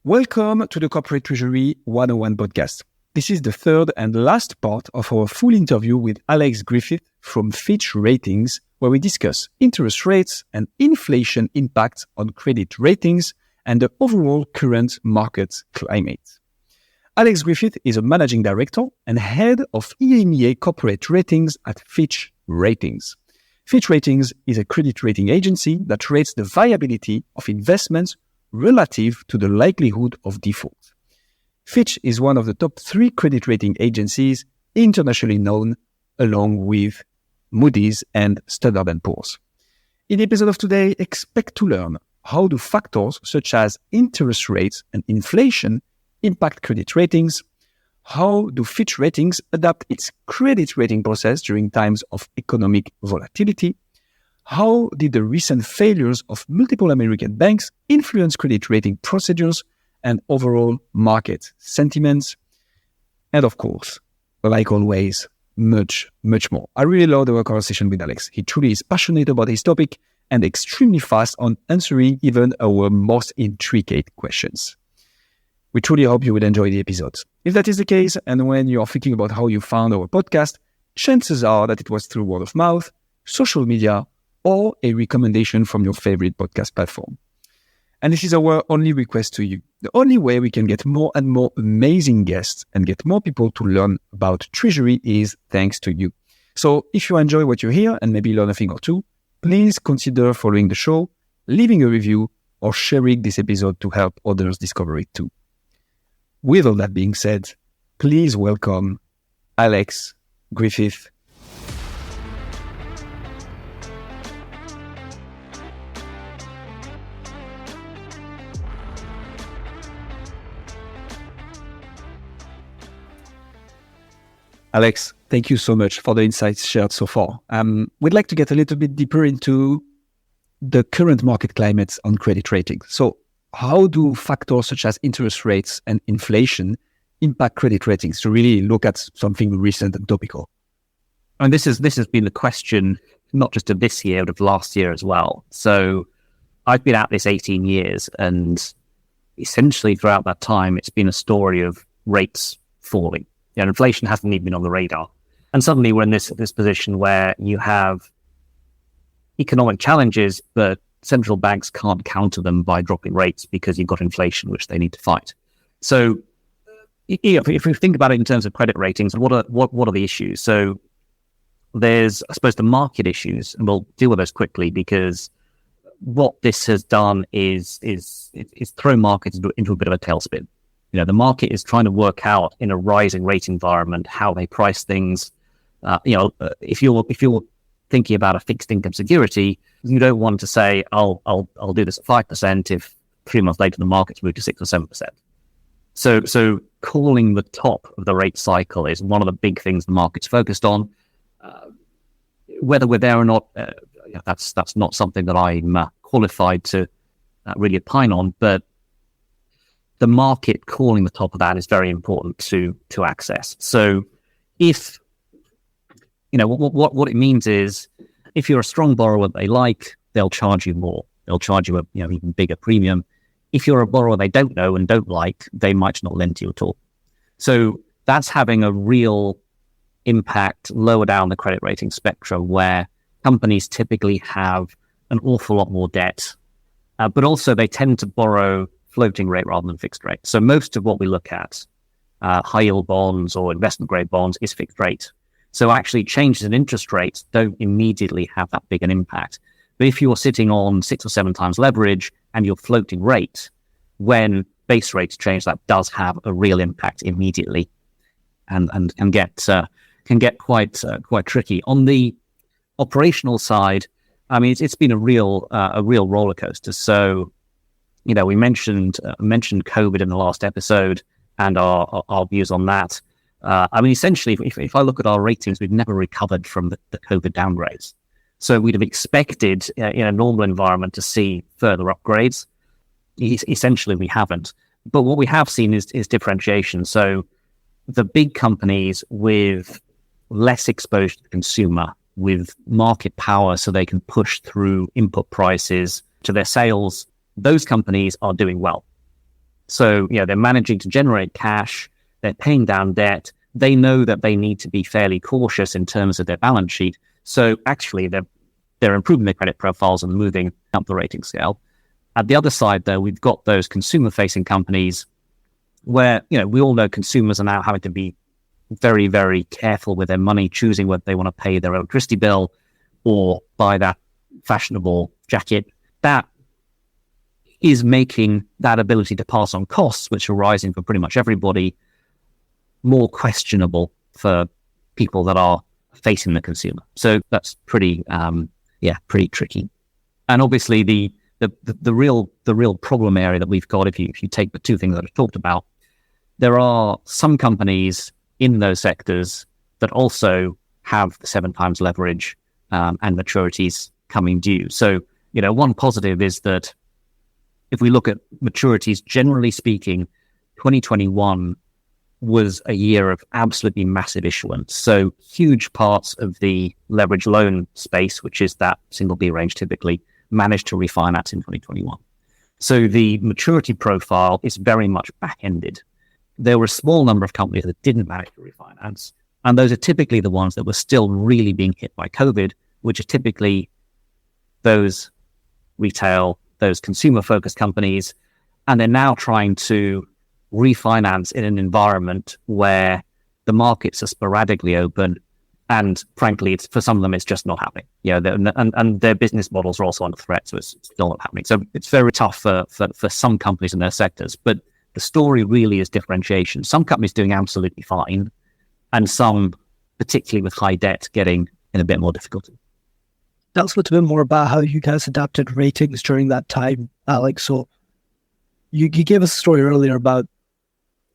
Welcome to the Corporate Treasury 101 podcast. This is the third and last part of our full interview with Alex Griffiths from Fitch Ratings, where we discuss interest rates and inflation impact on credit ratings and the overall current market climate. Alex Griffiths is a managing director and head of EMEA Corporate Ratings at Fitch Ratings. Fitch Ratings is a credit rating agency that rates the viability of investments relative to the likelihood of default. Fitch is one of the top 3 credit rating agencies internationally known, along with Moody's and Standard & Poor's. In the episode of today, expect to learn how do factors such as interest rates and inflation impact credit ratings, how do Fitch Ratings adapt its credit rating process during times of economic volatility, how did the recent failures of multiple American banks influence credit rating procedures and overall market sentiments? And of course, like always, much more. I really love our conversation with Alex. He truly is passionate about his topic and extremely fast on answering even our most intricate questions. We truly hope you will enjoy the episode. If that is the case, and when you are thinking about how you found our podcast, chances are that it was through word of mouth, social media, or a recommendation from your favorite podcast platform. And this is our only request to you. The only way we can get more and more amazing guests and get more people to learn about Treasury is thanks to you. So if you enjoy what you hear and maybe learn a thing or two, please consider following the show, leaving a review, or sharing this episode to help others discover it too. With all that being said, please welcome Alex Griffiths. Alex, thank you so much for the insights shared so far. We'd like to get a little bit deeper into the current market climate on credit rating. So how do factors such as interest rates and inflation impact credit ratings, to really look at something recent and topical? And this has been the question, not just of this year, but of last year as well. So I've been at this 18 years, and essentially throughout that time, it's been a story of rates falling. Inflation hasn't even been on the radar. And suddenly we're in this position where you have economic challenges, but central banks can't counter them by dropping rates because you've got inflation, which they need to fight. So if we think about it in terms of credit ratings, what are the issues? So there's, I suppose, the market issues, and we'll deal with those quickly, because what this has done is throw markets into a bit of a tailspin. The market is trying to work out in a rising rate environment how they price things. If you're thinking about a fixed income security, you don't want to say, I'll do this at 5% if 3 months later the market's moved to 6 or 7%. So calling the top of the rate cycle is one of the big things the market's focused on. Whether we're there or not, that's not something that I'm qualified to really opine on, but the market calling the top of that is very important to access. So if, what it means is, if you're a strong borrower they like, they'll charge you more. They'll charge you a even bigger premium. If you're a borrower they don't know and don't like, they might not lend to you at all. So that's having a real impact lower down the credit rating spectrum, where companies typically have an awful lot more debt, but also they tend to borrow floating rate rather than fixed rate. So most of what we look at, high yield bonds or investment grade bonds, is fixed rate. So actually changes in interest rates don't immediately have that big an impact. But if you're sitting on 6 or 7 times leverage and you're floating rate, when base rates change, that does have a real impact immediately, and can get quite tricky. On the operational side, I mean, it's been a real roller coaster. So we mentioned COVID in the last episode and our views on that. I mean, essentially, if I look at our ratings, we've never recovered from the COVID downgrades. So we'd have expected in a normal environment to see further upgrades. Essentially, we haven't. But what we have seen is differentiation. So the big companies with less exposure to the consumer, with market power so they can push through input prices to their sales, those companies are doing well. So, they're managing to generate cash, they're paying down debt, they know that they need to be fairly cautious in terms of their balance sheet. So actually, they're improving their credit profiles and moving up the rating scale. At the other side, though, we've got those consumer-facing companies where, we all know consumers are now having to be very, very careful with their money, choosing whether they want to pay their electricity bill or buy that fashionable jacket. That is making that ability to pass on costs, which are rising for pretty much everybody, more questionable for people that are facing the consumer. So that's pretty tricky. And obviously the real problem area that we've got, if you take the two things that I've talked about, there are some companies in those sectors that also have the 7 times leverage and maturities coming due. So, one positive is that if we look at maturities, generally speaking, 2021 was a year of absolutely massive issuance. So huge parts of the leverage loan space, which is that single B range typically, managed to refinance in 2021. So the maturity profile is very much back-ended. There were a small number of companies that didn't manage to refinance, and those are typically the ones that were still really being hit by COVID, which are typically those retail, those consumer-focused companies, and they're now trying to refinance in an environment where the markets are sporadically open, and frankly, for some of them, it's just not happening. And their business models are also under threat, so it's still not happening. So it's very tough for some companies in their sectors. But the story really is differentiation. Some companies doing absolutely fine, and some, particularly with high debt, getting in a bit more difficulty. Tell us a little bit more about how you guys adapted ratings during that time, Alex. So you gave us a story earlier about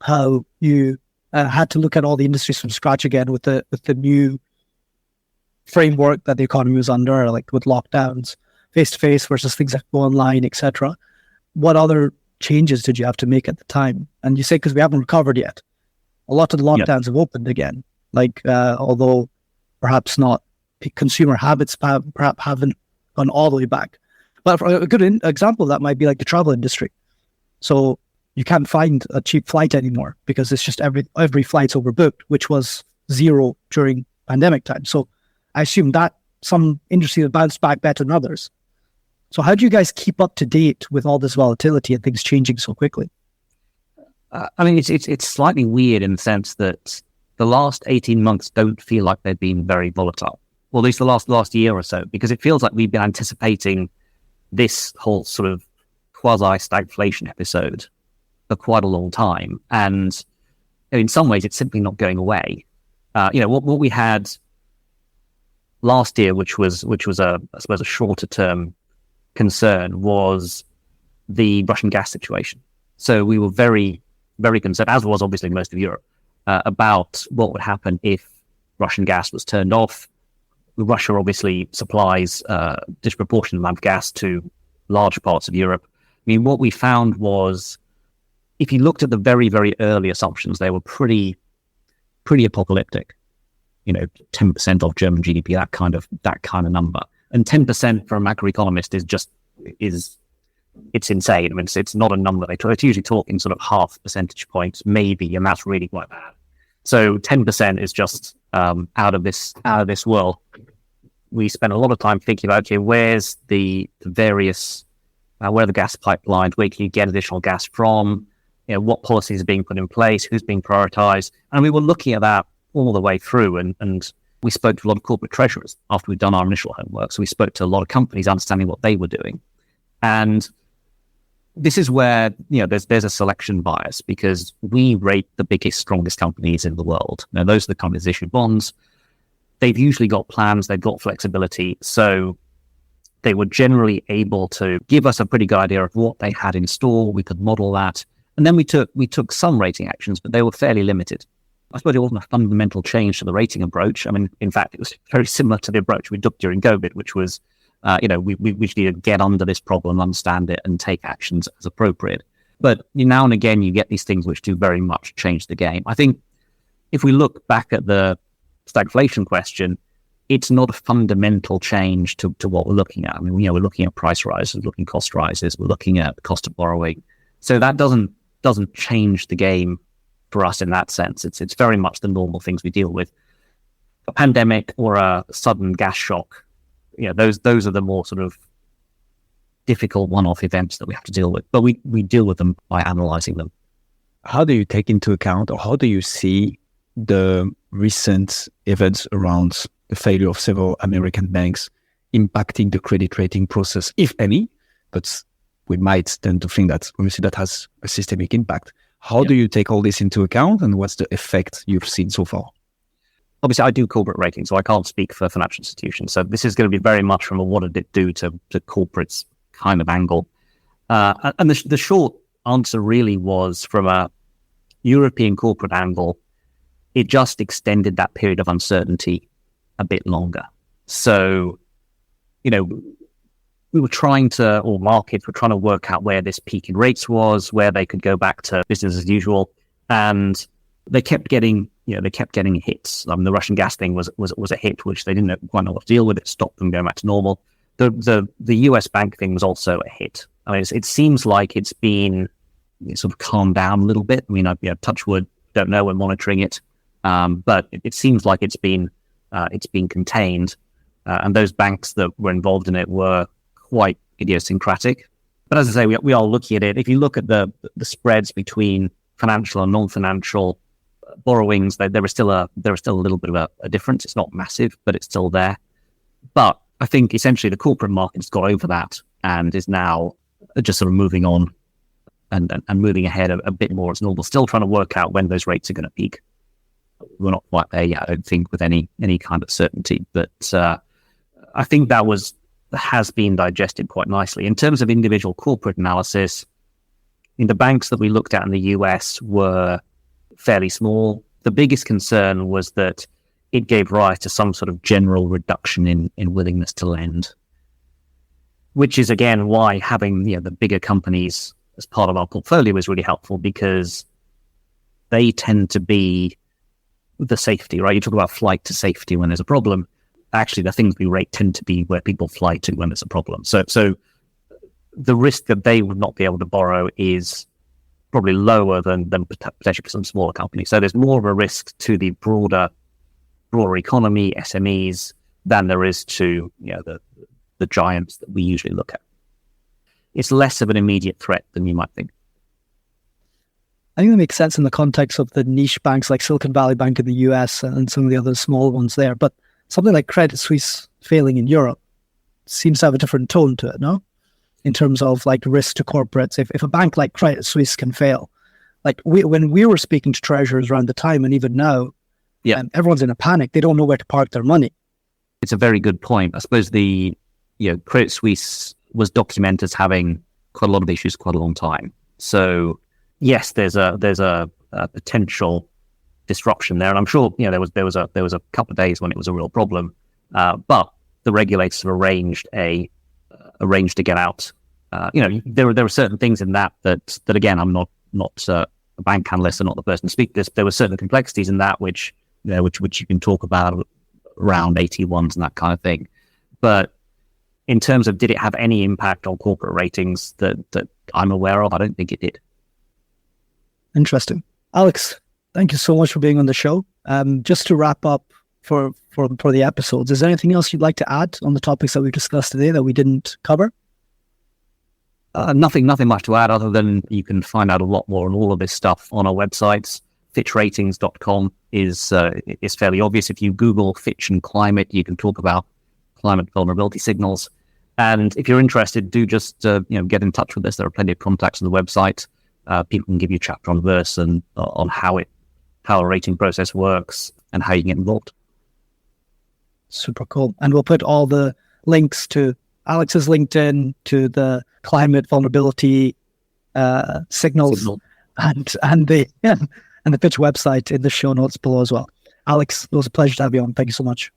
how you had to look at all the industries from scratch again with the new framework that the economy was under, like with lockdowns, face-to-face versus things that go online, etc. What other changes did you have to make at the time? And you say, because we haven't recovered yet, a lot of the lockdowns have opened again, although perhaps not. Consumer habits perhaps haven't gone all the way back. But for a good example of that might be like the travel industry. So you can't find a cheap flight anymore because it's just every flight's overbooked, which was zero during pandemic time. So I assume that some industries have bounced back better than others. So how do you guys keep up to date with all this volatility and things changing so quickly? It's slightly weird in the sense that the last 18 months don't feel like they've been very volatile. Well, at least the last year or so, because it feels like we've been anticipating this whole sort of quasi-stagflation episode for quite a long time. And in some ways, it's simply not going away. What we had last year, which was I suppose a shorter term concern, was the Russian gas situation. So we were very, very concerned, as was obviously most of Europe, about what would happen if Russian gas was turned off. Russia obviously supplies disproportionate amount of gas to large parts of Europe. What we found was, if you looked at the very, very early assumptions, they were pretty apocalyptic. 10% of German GDP, that kind of number, and 10% for a macroeconomist it's insane. It's not a number they talk. It's usually talking sort of half percentage points, maybe, and that's really quite bad. So 10% is just out of this world. We spent a lot of time thinking about, okay, where's the various, where are the gas pipelines? Where can you get additional gas from? What policies are being put in place? Who's being prioritized? And we were looking at that all the way through. And we spoke to a lot of corporate treasurers after we'd done our initial homework. So we spoke to a lot of companies understanding what they were doing. And this is where, there's a selection bias, because we rate the biggest, strongest companies in the world. Now, those are the companies that issue bonds. They've usually got plans, they've got flexibility. So they were generally able to give us a pretty good idea of what they had in store. We could model that. And then we took some rating actions, but they were fairly limited. I suppose it wasn't a fundamental change to the rating approach. In fact, it was very similar to the approach we took during COVID, which was, we just need to get under this problem, understand it, and take actions as appropriate. But now and again, you get these things which do very much change the game. I think if we look back at the stagflation question, it's not a fundamental change to what we're looking at. We're looking at price rises, we're looking at cost rises, we're looking at cost of borrowing. So that doesn't doesn't change the game for us in that sense. It's very much the normal things we deal with. A pandemic or a sudden gas shock, those are the more sort of difficult one-off events that we have to deal with. But we deal with them by analyzing them. How do you take into account, or how do you see the recent events around the failure of several American banks impacting the credit rating process, if any? But we might tend to think that obviously that has a systemic impact. How do you take all this into account, and what's the effect you've seen so far? Obviously, I do corporate ratings, so I can't speak for financial institutions. So this is going to be very much from a what did it do to corporates kind of angle. And the short answer really was, from a European corporate angle, it just extended that period of uncertainty a bit longer. So, we were trying to, or markets were trying to work out where this peak in rates was, where they could go back to business as usual. And they kept getting hits. The Russian gas thing was a hit, which they didn't quite know what to deal with. It stopped them going back to normal. The US bank thing was also a hit. I mean, it seems like it's been sort of calmed down a little bit. I mean, touch wood, don't know, we're monitoring it. But it seems like it's been contained. And those banks that were involved in it were quite idiosyncratic. But as I say, we are looking at it. If you look at the spreads between financial and non-financial borrowings, there is still a little bit of a difference. It's not massive, but it's still there. But I think essentially the corporate market's got over that and is now just sort of moving on and moving ahead a bit more as normal. Still trying to work out when those rates are going to peak. We're not quite there yet, I don't think, with any kind of certainty. But I think that has been digested quite nicely. In terms of individual corporate analysis, the banks that we looked at in the US were fairly small. The biggest concern was that it gave rise to some sort of general reduction in willingness to lend, which is, again, why having the bigger companies as part of our portfolio is really helpful, because they tend to be the safety, right? You talk about flight to safety when there's a problem. Actually, the things we rate tend to be where people fly to when there's a problem. So the risk that they would not be able to borrow is probably lower than potentially for some smaller companies. So there's more of a risk to the broader economy, SMEs, than there is to the giants that we usually look at. It's less of an immediate threat than you might think. I think that makes sense in the context of the niche banks like Silicon Valley Bank in the US and some of the other small ones there. But something like Credit Suisse failing in Europe seems to have a different tone to it, no? In terms of like risk to corporates. If a bank like Credit Suisse can fail, like when we were speaking to treasurers around the time, and even now, everyone's in a panic. They don't know where to park their money. It's a very good point. I suppose Credit Suisse was documented as having quite a lot of issues quite a long time. So yes, there's a potential disruption there, and I'm sure there was a couple of days when it was a real problem, but the regulators have arranged to get out. There were certain things in that again, I'm not a bank analyst and not the person to speak to this. There were certain complexities in that which you can talk about around AT1s and that kind of thing. But in terms of did it have any impact on corporate ratings that I'm aware of, I don't think it did. Interesting. Alex, thank you so much for being on the show. Just to wrap up for the episodes, is there anything else you'd like to add on the topics that we discussed today that we didn't cover? Nothing much to add other than you can find out a lot more on all of this stuff on our websites. FitchRatings.com is fairly obvious. If you Google Fitch and climate, you can talk about climate vulnerability signals. And if you're interested, do just get in touch with us. There are plenty of contacts on the website. People can give you chapter on verse and on how a rating process works and how you can get involved. Super cool. And we'll put all the links to Alex's LinkedIn, to the climate vulnerability signals and the Fitch website in the show notes below as well. Alex, it was a pleasure to have you on. Thank you so much.